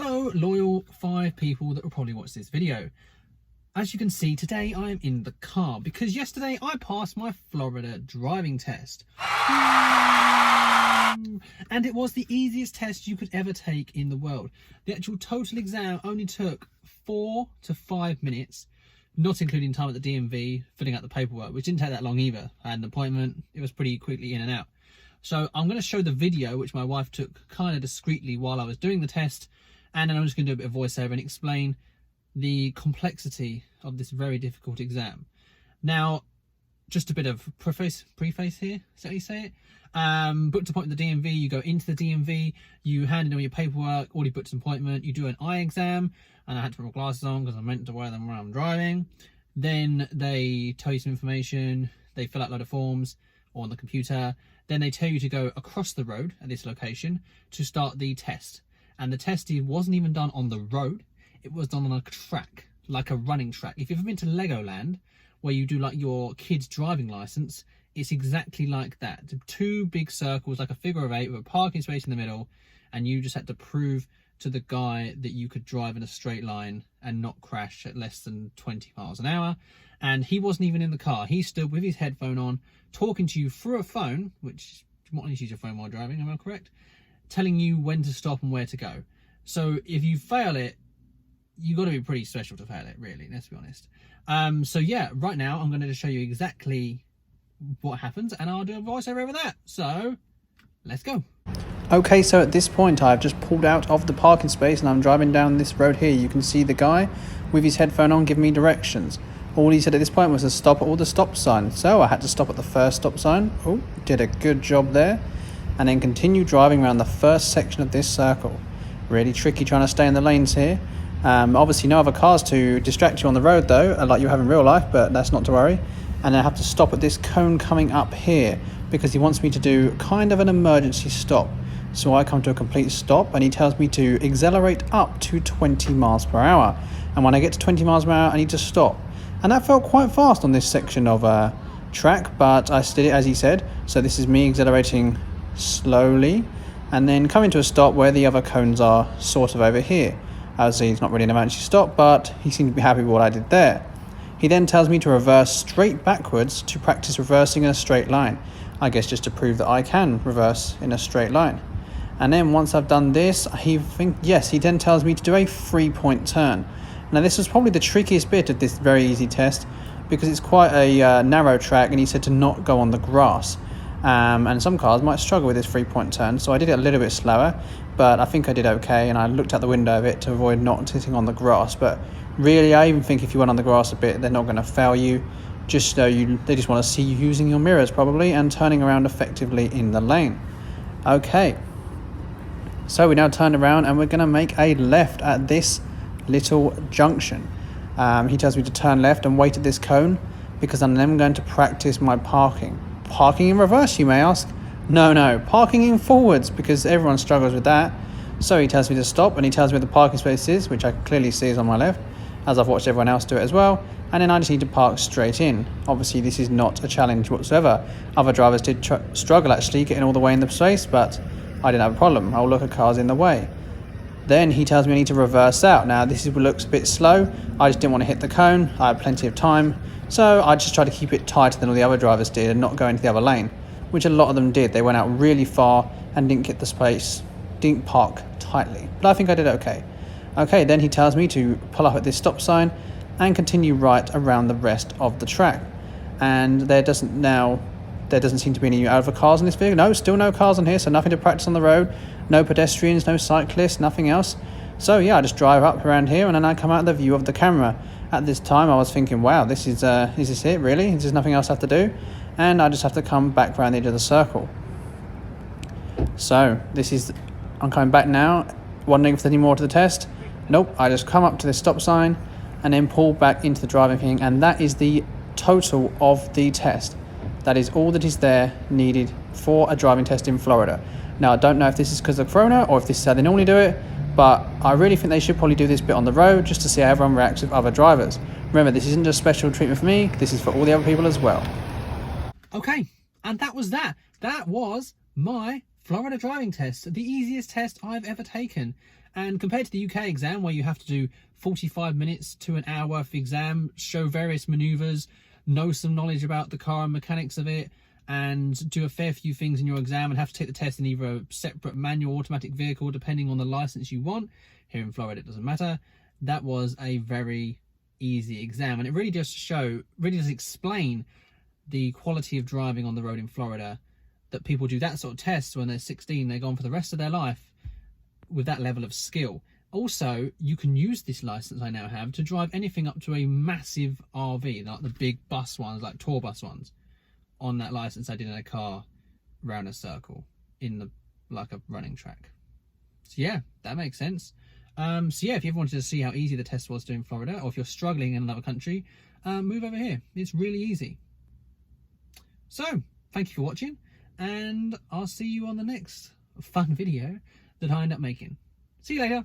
Hello, loyal 5 people that will probably watch this video. As you can see, today I am in the car because yesterday I passed my Florida driving test. And it was the easiest test you could ever take in the world. The actual total exam only took 4 to 5 minutes, not including time at the DMV, filling out the paperwork, which didn't take that long either. I had an appointment, it was pretty quickly in and out. So I'm going to show the video, which my wife took kind of discreetly while I was doing the test, and then I'm just going to do a bit of voiceover and explain the complexity of this very difficult exam. Now, just a bit of preface here, is that how you say it? Booked appointment at the DMV, you go into the DMV, you hand in all your paperwork, already booked an appointment, you do an eye exam, and I had to put my glasses on because I meant to wear them when I'm driving. Then they tell you some information, they fill out a load of forms on the computer, then they tell you to go across the road at this location to start the test. And the test wasn't even done on the road, it was done on a track, like a running track. If you've ever been to Legoland, where you do like your kid's driving license, it's exactly like that. 2 big circles, like a figure of 8 with a parking space in the middle, and you just had to prove to the guy that you could drive in a straight line and not crash at less than 20 miles an hour. And he wasn't even in the car. He stood with his headphone on, talking to you through a phone, which you might need to use your phone while driving, am I correct? Telling you when to stop and where to go. So if you fail it, you've got to be pretty special to fail it, really, let's be honest. So yeah, right now I'm going to just show you exactly what happens, and I'll do a voiceover over that. So let's go. Okay, so at this point I've just pulled out of the parking space and I'm driving down this road here. You can see the guy with his headphone on giving me directions. All he said at this point was to stop at all the stop signs. So I had to stop at the first stop sign. Oh, did a good job there. And then continue driving around the first section of this circle. Really tricky trying to stay in the lanes here. Obviously no other cars to distract you on the road though, like you have in real life, but that's not to worry. And I have to stop at this cone coming up here because he wants me to do kind of an emergency stop. So I come to a complete stop and he tells me to accelerate up to 20 miles per hour. And when I get to 20 miles per hour, I need to stop. And that felt quite fast on this section of track, but I did it as he said. So this is me accelerating slowly and then coming to a stop where the other cones are sort of over here. As it's not really an emergency stop, but he seemed to be happy with what I did there. He then tells me to reverse straight backwards to practice reversing in a straight line. I guess just to prove that I can reverse in a straight line. And then once I've done this, he then tells me to do a 3-point turn. Now this was probably the trickiest bit of this very easy test because it's quite a narrow track, and he said to not go on the grass. And some cars might struggle with this 3-point turn, so I did it a little bit slower, but I think I did okay, and I looked out the window of it to avoid not sitting on the grass. But really, I even think if you went on the grass a bit, they're not going to fail you. Just so they just want to see you using your mirrors probably and turning around effectively in the lane. Okay, so we now turn around and we're going to make a left at this little junction. He tells me to turn left and wait at this cone because I'm then going to practice my parking. Parking in reverse, you may ask? No, parking in forwards, because everyone struggles with that. So he tells me to stop and he tells me where the parking space is, which I can clearly see is on my left, as I've watched everyone else do it as well. And then I just need to park straight in. Obviously this is not a challenge whatsoever. Other drivers did struggle actually getting all the way in the space, but I didn't have a problem. I'll look at cars in the way. Then he tells me I need to reverse out. Now this looks a bit slow. I just didn't want to hit the cone. I had plenty of time. So I just tried to keep it tighter than all the other drivers did and not go into the other lane, which a lot of them did. They went out really far and didn't get the space, didn't park tightly. But I think I did okay. Okay, then he tells me to pull up at this stop sign and continue right around the rest of the track. And there doesn't seem to be any other cars in this vehicle. No, still no cars on here, so nothing to practice on the road. No pedestrians, no cyclists, nothing else. So yeah, I just drive up around here and then I come out of the view of the camera. At this time I was thinking, wow, is this it really? There's nothing else I have to do? And I just have to come back around the edge of the circle. So I'm coming back now, wondering if there's any more to the test. Nope, I just come up to this stop sign and then pull back into the driving thing, and that is the total of the test. That is all that is needed for a driving test in Florida. Now I don't know if this is because of Corona or if this is how they normally do it, but I really think they should probably do this bit on the road just to see how everyone reacts with other drivers. Remember, this isn't just special treatment for me, this is for all the other people as well. Okay, and that was that. That was my Florida driving test, the easiest test I've ever taken. And compared to the UK exam, where you have to do 45 minutes to an hour worth of exam, show various manoeuvres, know some knowledge about the car and mechanics of it, and do a fair few things in your exam, and have to take the test in either a separate manual or automatic vehicle depending on the license you want. Here in Florida it doesn't matter. That was a very easy exam, and it really does explain the quality of driving on the road in Florida, that people do that sort of test when they're 16. They're gone for the rest of their life with that level of skill. Also, you can use this license I now have to drive anything up to a massive RV, like the big bus ones, like tour bus ones. On that license I did in a car round a circle in the like a running track. So yeah, that makes sense. So yeah, if you ever wanted to see how easy the test was to do in Florida, or if you're struggling in another country, move over here. It's really easy. So thank you for watching, and I'll see you on the next fun video that I end up making. See you later.